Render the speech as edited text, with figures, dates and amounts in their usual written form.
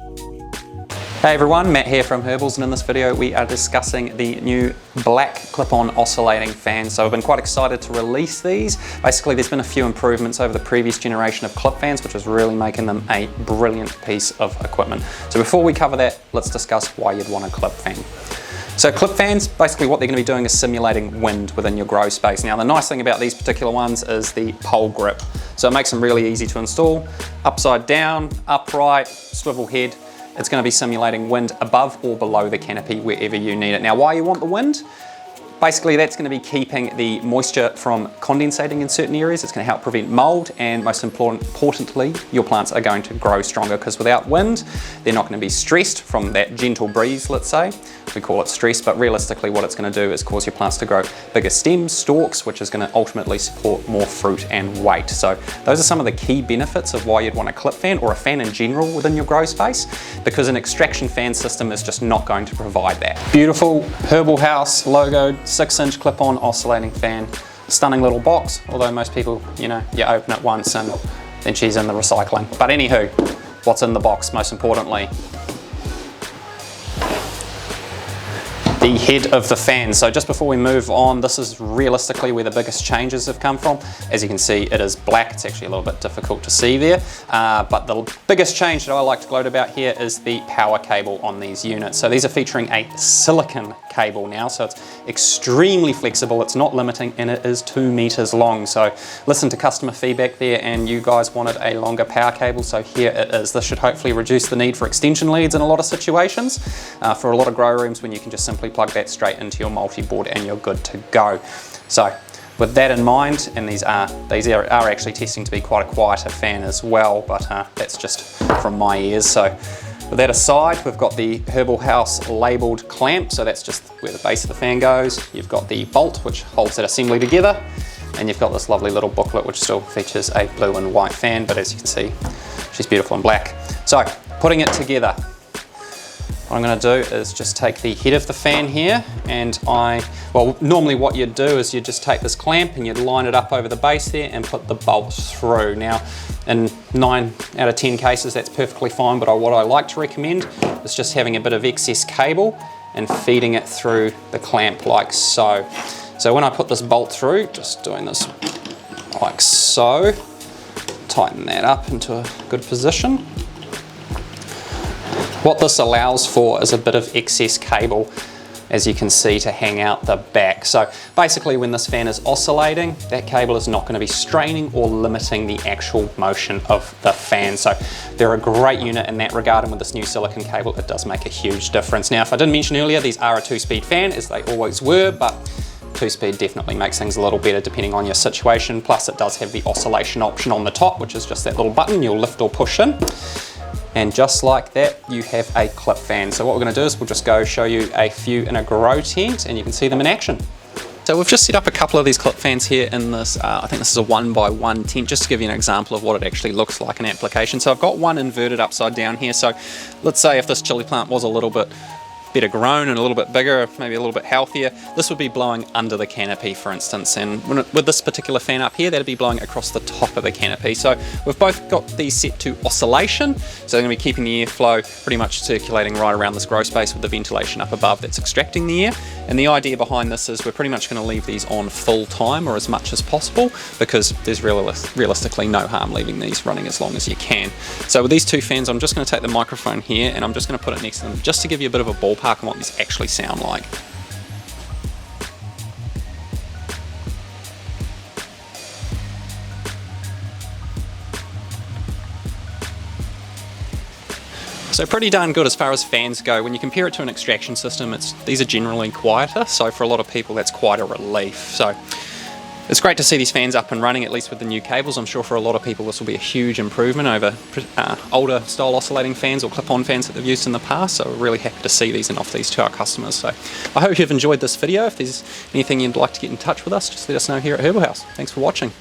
Hey everyone, Matt here from Herbals, and in this video we are discussing the new black clip-on oscillating fan. So I've been quite excited to release these. Basically there's been a few improvements over the previous generation of clip fans, which is really making them a brilliant piece of equipment. So before we cover that, let's discuss why you'd want a clip fan. So clip fans, basically what they're going to be doing is simulating wind within your grow space. Now the nice thing about these particular ones is the pole grip. So it makes them really easy to install. Upside down, upright, swivel head. It's going to be simulating wind above or below the canopy wherever you need it. Now why you want the wind? Basically that's going to be keeping the moisture from condensating in certain areas. It's going to help prevent mold, and most importantly your plants are going to grow stronger, because without wind they're not going to be stressed from that gentle breeze, let's say. We call it stress, but realistically what it's going to do is cause your plants to grow bigger stems, stalks, which is going to ultimately support more fruit and weight. So those are some of the key benefits of why you'd want a clip fan, or a fan in general within your grow space, because an extraction fan system is just not going to provide that. Beautiful Herbal House logoed 6-inch clip-on oscillating fan. Stunning little box, although most people, you open it once and then she's in the recycling. But anywho, what's in the box most importantly? The head of the fan. So just before we move on, this is realistically where the biggest changes have come from. As you can see, it is black. It's actually a little bit difficult to see there. But the biggest change that I like to gloat about here is the power cable on these units. So these are featuring a silicon cable now, so it's extremely flexible, it's not limiting, and it is 2 meters long. So listen to customer feedback there, and you guys wanted a longer power cable, so here it is. This should hopefully reduce the need for extension leads in a lot of situations, for a lot of grow rooms, when you can just simply plug that straight into your multi-board and you're good to go. So with that in mind, and these are actually testing to be quite a quieter fan as well, but that's just from my ears. So with that aside, we've got the Herbal House labelled clamp, so that's just where the base of the fan goes. You've got the bolt which holds that assembly together, and you've got this lovely little booklet which still features a blue and white fan, but as you can see, she's beautiful in black. So putting it together, what I'm going to do is just take the head of the fan here, and normally what you'd do is you'd just take this clamp and you'd line it up over the base there and put the bolt through. Now in 9 out of 10 cases that's perfectly fine, but what I like to recommend is just having a bit of excess cable and feeding it through the clamp like so. So when I put this bolt through, just doing this like so, tighten that up into a good position. What this allows for is a bit of excess cable, as you can see, to hang out the back. So basically when this fan is oscillating, that cable is not going to be straining or limiting the actual motion of the fan. So they're a great unit in that regard, and with this new silicone cable it does make a huge difference. Now if I didn't mention earlier, these are a 2-speed fan, as they always were, but 2-speed definitely makes things a little better depending on your situation. Plus it does have the oscillation option on the top, which is just that little button you'll lift or push in. And just like that, you have a clip fan. So what we're going to do is we'll just go show you a few in a grow tent, and you can see them in action. So we've just set up a couple of these clip fans here in this, I think this is a 1x1 tent, just to give you an example of what it actually looks like in application. So I've got one inverted upside down here. So let's say if this chili plant was a little bit better grown and a little bit bigger, maybe a little bit healthier, this would be blowing under the canopy, for instance, and with this particular fan up here, that'd be blowing across the top of the canopy. So we've both got these set to oscillation, so they're going to be keeping the airflow pretty much circulating right around this grow space with the ventilation up above that's extracting the air. And the idea behind this is we're pretty much going to leave these on full time, or as much as possible, because there's realistically no harm leaving these running as long as you can. So with these two fans, I'm just going to take the microphone here and I'm just going to put it next to them just to give you a bit of a ballpark on what these actually sound like. So pretty darn good as far as fans go. When you compare it to an extraction system, these are generally quieter, so for a lot of people that's quite a relief. So it's great to see these fans up and running, at least with the new cables. I'm sure for a lot of people this will be a huge improvement over older style oscillating fans or clip-on fans that they've used in the past. So we're really happy to see these and offer these to our customers. So I hope you've enjoyed this video. If there's anything you'd like to get in touch with us, just let us know here at Herbal House. Thanks for watching.